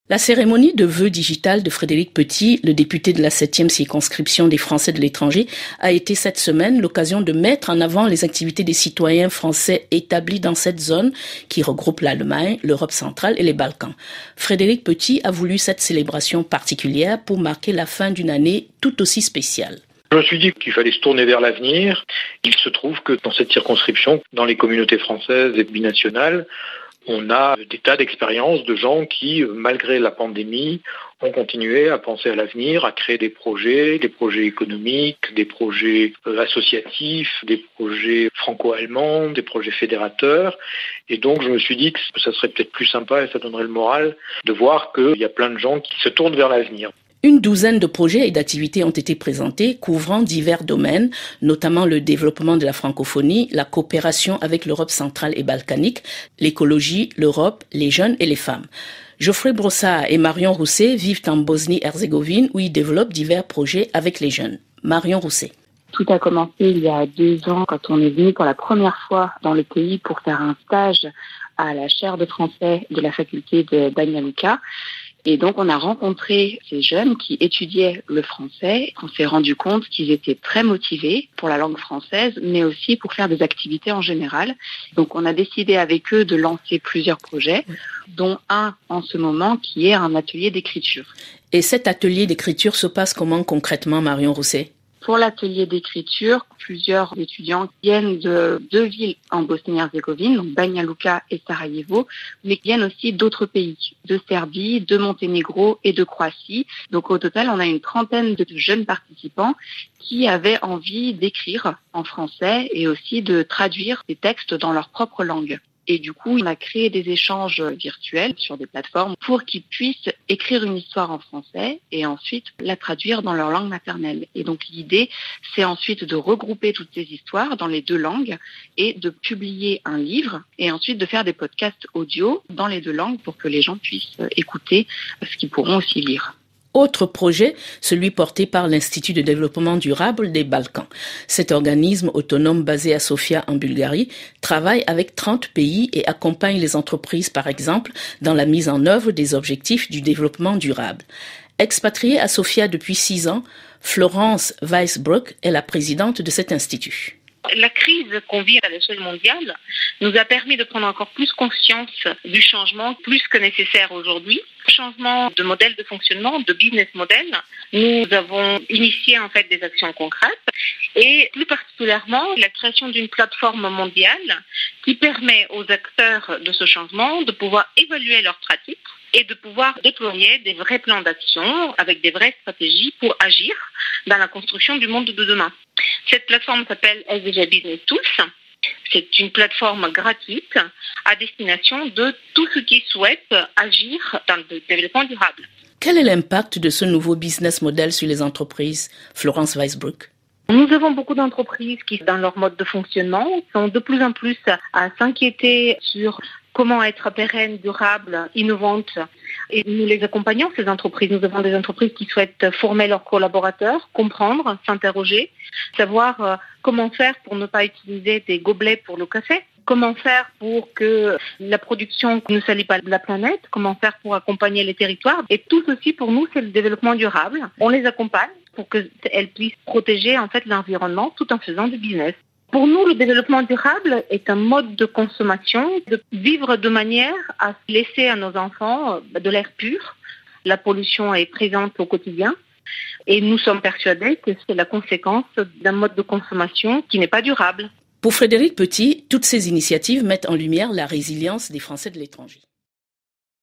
La cérémonie de vœux digital de Frédéric Petit, le député de la 7e circonscription des Français de l'étranger, a été cette semaine l'occasion de mettre en avant les activités des citoyens français établis dans cette zone qui regroupe l'Allemagne, l'Europe centrale et les Balkans. Frédéric Petit a voulu cette célébration particulière pour marquer la fin d'une année tout aussi spéciale. Je me suis dit qu'il fallait se tourner vers l'avenir. Il se trouve que dans cette circonscription, dans les communautés françaises et binationales, on a des tas d'expériences de gens qui, malgré la pandémie, ont continué à penser à l'avenir, à créer des projets économiques, des projets associatifs, des projets franco-allemands, des projets fédérateurs. Et donc, je me suis dit que ça serait peut-être plus sympa et ça donnerait le moral de voir qu'il y a plein de gens qui se tournent vers l'avenir. Une douzaine de projets et d'activités ont été présentés, couvrant divers domaines, notamment le développement de la francophonie, la coopération avec l'Europe centrale et balkanique, l'écologie, l'Europe, les jeunes et les femmes. Geoffrey Brossard et Marion Rousset vivent en Bosnie-Herzégovine où ils développent divers projets avec les jeunes. Marion Rousset. Tout a commencé il y a 2 ans quand on est venu pour la première fois dans le pays pour faire un stage à la chaire de français de la faculté de Banja Luka. Et donc, on a rencontré ces jeunes qui étudiaient le français. On s'est rendu compte qu'ils étaient très motivés pour la langue française, mais aussi pour faire des activités en général. Donc, on a décidé avec eux de lancer plusieurs projets, dont un en ce moment qui est un atelier d'écriture. Et cet atelier d'écriture se passe comment concrètement, Marion Rousset ? Pour l'atelier d'écriture, plusieurs étudiants viennent de 2 villes en Bosnie-Herzégovine, donc Banja Luka et Sarajevo, mais viennent aussi d'autres pays, de Serbie, de Monténégro et de Croatie. Donc au total, on a une trentaine de jeunes participants qui avaient envie d'écrire en français et aussi de traduire des textes dans leur propre langue. Et du coup, on a créé des échanges virtuels sur des plateformes pour qu'ils puissent écrire une histoire en français et ensuite la traduire dans leur langue maternelle. Et donc l'idée, c'est ensuite de regrouper toutes ces histoires dans les 2 langues et de publier un livre et ensuite de faire des podcasts audio dans les 2 langues pour que les gens puissent écouter ce qu'ils pourront aussi lire. Autre projet, celui porté par l'Institut de développement durable des Balkans. Cet organisme autonome basé à Sofia en Bulgarie travaille avec 30 pays et accompagne les entreprises, par exemple, dans la mise en œuvre des objectifs du développement durable. Expatriée à Sofia depuis 6 ans, Florence Weisbruck est la présidente de cet institut. La crise qu'on vit à l'échelle mondiale nous a permis de prendre encore plus conscience du changement plus que nécessaire aujourd'hui. Changement de modèle de fonctionnement, de business model. Nous avons initié en fait des actions concrètes et plus particulièrement la création d'une plateforme mondiale qui permet aux acteurs de ce changement de pouvoir évaluer leurs pratiques et de pouvoir déployer des vrais plans d'action avec des vraies stratégies pour agir dans la construction du monde de demain. Cette plateforme s'appelle SDG Business Tools. C'est une plateforme gratuite à destination de tous ceux qui souhaitent agir dans le développement durable. Quel est l'impact de ce nouveau business model sur les entreprises, Florence Weisbruck? Nous avons beaucoup d'entreprises qui, dans leur mode de fonctionnement, sont de plus en plus à s'inquiéter sur comment être pérenne, durable, innovante. Et nous les accompagnons, ces entreprises. Nous avons des entreprises qui souhaitent former leurs collaborateurs, comprendre, s'interroger, savoir comment faire pour ne pas utiliser des gobelets pour le café, comment faire pour que la production ne salit pas la planète, comment faire pour accompagner les territoires. Et tout ceci, pour nous, c'est le développement durable. On les accompagne pour qu'elles puissent protéger en fait l'environnement tout en faisant du business. Pour nous, le développement durable est un mode de consommation, de vivre de manière à laisser à nos enfants de l'air pur. La pollution est présente au quotidien et nous sommes persuadés que c'est la conséquence d'un mode de consommation qui n'est pas durable. Pour Frédéric Petit, toutes ces initiatives mettent en lumière la résilience des Français de l'étranger.